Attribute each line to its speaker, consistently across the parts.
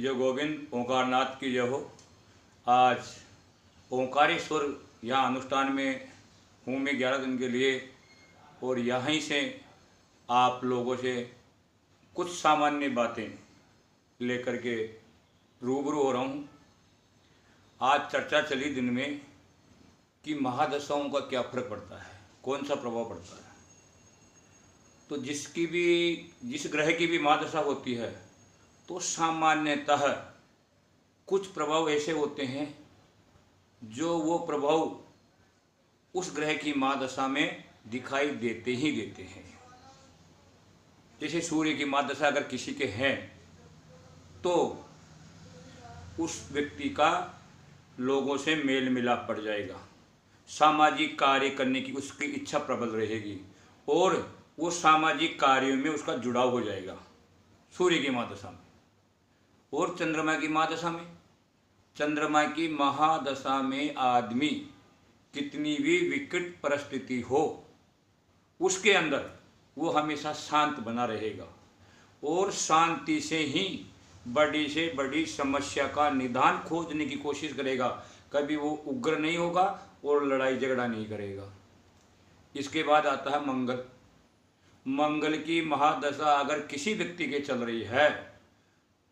Speaker 1: जय गोविंद ओंकारनाथ की जय हो। आज ओंकारेश्वर यहाँ अनुष्ठान में हूँ मैं 11 दिन के लिए, और यहीं से आप लोगों से कुछ सामान्य बातें लेकर के रूबरू हो रहा हूँ। आज चर्चा चली दिन में कि महादशाओं का क्या फर्क पड़ता है, कौन सा प्रभाव पड़ता है। तो जिस ग्रह की भी महादशा होती है तो सामान्यतः कुछ प्रभाव ऐसे होते हैं जो वो प्रभाव उस ग्रह की महादशा में दिखाई देते ही देते हैं। जैसे सूर्य की महादशा अगर किसी के हैं तो उस व्यक्ति का लोगों से मेल मिलाप पड़ जाएगा, सामाजिक कार्य करने की उसकी इच्छा प्रबल रहेगी और वो सामाजिक कार्यों में उसका जुड़ाव हो जाएगा सूर्य की महादशा में। और चंद्रमा की महादशा में, चंद्रमा की महादशा में आदमी कितनी भी विकट परिस्थिति हो उसके अंदर वो हमेशा शांत बना रहेगा और शांति से ही बड़ी से बड़ी समस्या का निदान खोजने की कोशिश करेगा। कभी वो उग्र नहीं होगा और लड़ाई झगड़ा नहीं करेगा। इसके बाद आता है मंगल। मंगल की महादशा अगर किसी व्यक्ति के चल रही है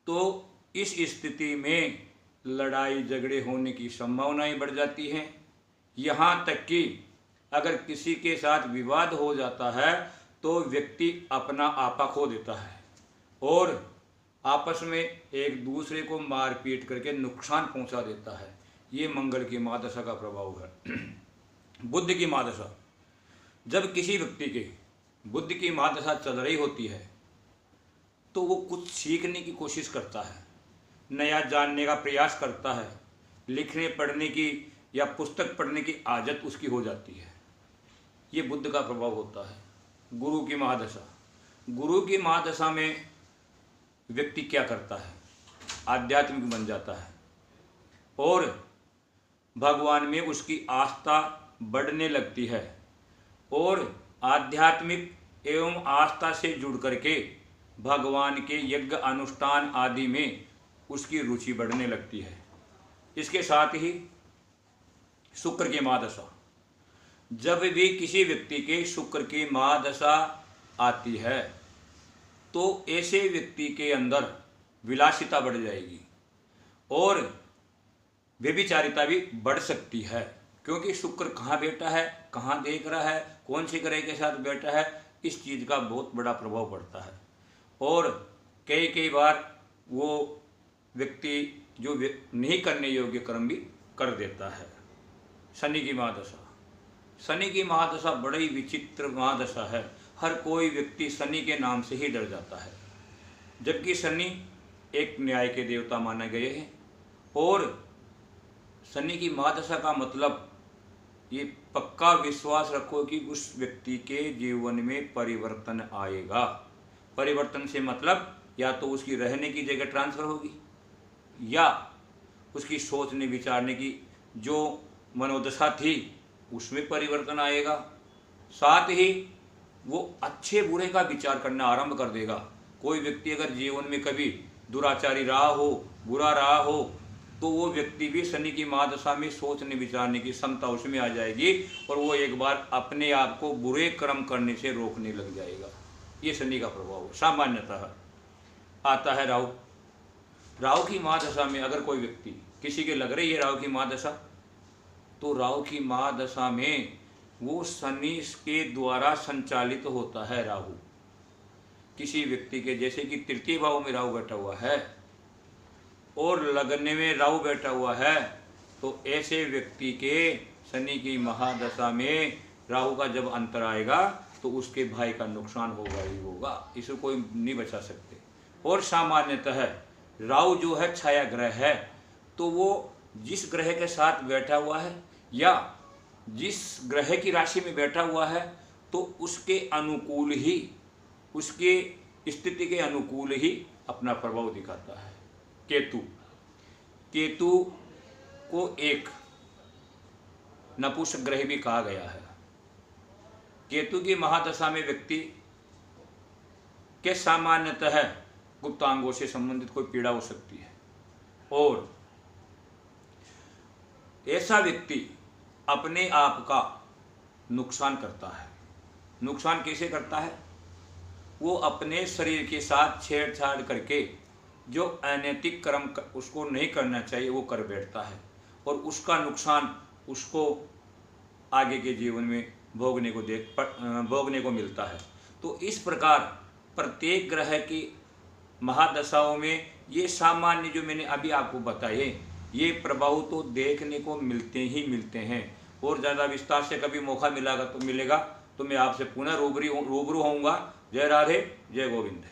Speaker 1: तो इस स्थिति में लड़ाई झगड़े होने की संभावनाएं बढ़ जाती हैं। यहाँ तक कि अगर किसी के साथ विवाद हो जाता है तो व्यक्ति अपना आपा खो देता है और आपस में एक दूसरे को मारपीट करके नुकसान पहुंचा देता है। ये मंगल की महादशा का प्रभाव है। बुध की महादशा, जब किसी व्यक्ति के बुध की महादशा चल रही होती है तो वो कुछ सीखने की कोशिश करता है, नया जानने का प्रयास करता है, लिखने पढ़ने की या पुस्तक पढ़ने की आदत उसकी हो जाती है। ये बुध का प्रभाव होता है। गुरु की महादशा, गुरु की महादशा में व्यक्ति क्या करता है, आध्यात्मिक बन जाता है और भगवान में उसकी आस्था बढ़ने लगती है और आध्यात्मिक एवं आस्था से जुड़ करके भगवान के यज्ञ अनुष्ठान आदि में उसकी रुचि बढ़ने लगती है। इसके साथ ही शुक्र की महादशा, जब भी किसी व्यक्ति के शुक्र की महादशा आती है तो ऐसे व्यक्ति के अंदर विलासिता बढ़ जाएगी और व्यभिचारिता भी बढ़ सकती है, क्योंकि शुक्र कहाँ बैठा है, कहाँ देख रहा है, कौन से ग्रह के साथ बैठा है, इस चीज़ का बहुत बड़ा प्रभाव पड़ता है। और कई बार वो व्यक्ति जो नहीं करने योग्य कर्म भी कर देता है। शनि की महादशा, शनि की महादशा बड़ी विचित्र महादशा है। हर कोई व्यक्ति शनि के नाम से ही डर जाता है, जबकि शनि एक न्याय के देवता माने गए हैं। और शनि की महादशा का मतलब ये पक्का विश्वास रखो कि उस व्यक्ति के जीवन में परिवर्तन आएगा। परिवर्तन से मतलब या तो उसकी रहने की जगह ट्रांसफ़र होगी या उसकी सोचने विचारने की जो मनोदशा थी उसमें परिवर्तन आएगा। साथ ही वो अच्छे बुरे का विचार करना आरंभ कर देगा। कोई व्यक्ति अगर जीवन में कभी दुराचारी रहा हो, बुरा रहा हो, तो वो व्यक्ति भी शनि की महादशा में सोचने विचारने की क्षमता उसमें आ जाएगी और वो एक बार अपने आप को बुरे कर्म करने से रोकने लग जाएगा। ये शनि का प्रभाव सामान्यतः आता है। राहु, राहु की महादशा में अगर कोई व्यक्ति किसी के लग रही है राहु की महादशा, तो राहु की महादशा में वो शनि के द्वारा संचालित होता है। राहु किसी व्यक्ति के, जैसे कि तृतीय भाव में राहु बैठा हुआ है और लगने में राहु बैठा हुआ है, तो ऐसे व्यक्ति के शनि की महादशा में राहु का जब अंतर आएगा तो उसके भाई का नुकसान होगा ही होगा, इसे कोई नहीं बचा सकते। और सामान्यतः राहु जो है छाया ग्रह है, तो वो जिस ग्रह के साथ बैठा हुआ है या जिस ग्रह की राशि में बैठा हुआ है तो उसके अनुकूल ही, उसके स्थिति के अनुकूल ही अपना प्रभाव दिखाता है। केतु, केतु को एक नपुंसक ग्रह भी कहा गया है। केतु की महादशा में व्यक्ति के सामान्यतः गुप्तांगों से संबंधित कोई पीड़ा हो सकती है। और ऐसा व्यक्ति अपने आप का नुकसान करता है। नुकसान कैसे करता है? वो अपने शरीर के साथ छेड़छाड़ करके जो अनैतिक कर्म उसको नहीं करना चाहिए वो कर बैठता है, और उसका नुकसान उसको आगे के जीवन में भोगने को मिलता है। तो इस प्रकार प्रत्येक ग्रह की महादशाओं में ये सामान्य जो मैंने अभी आपको बताए ये प्रभाव तो देखने को मिलते ही मिलते हैं। और ज़्यादा विस्तार से कभी मौका मिलेगा तो मैं आपसे पुनः रूबरू होऊंगा। जय राधे, जय गोविंद।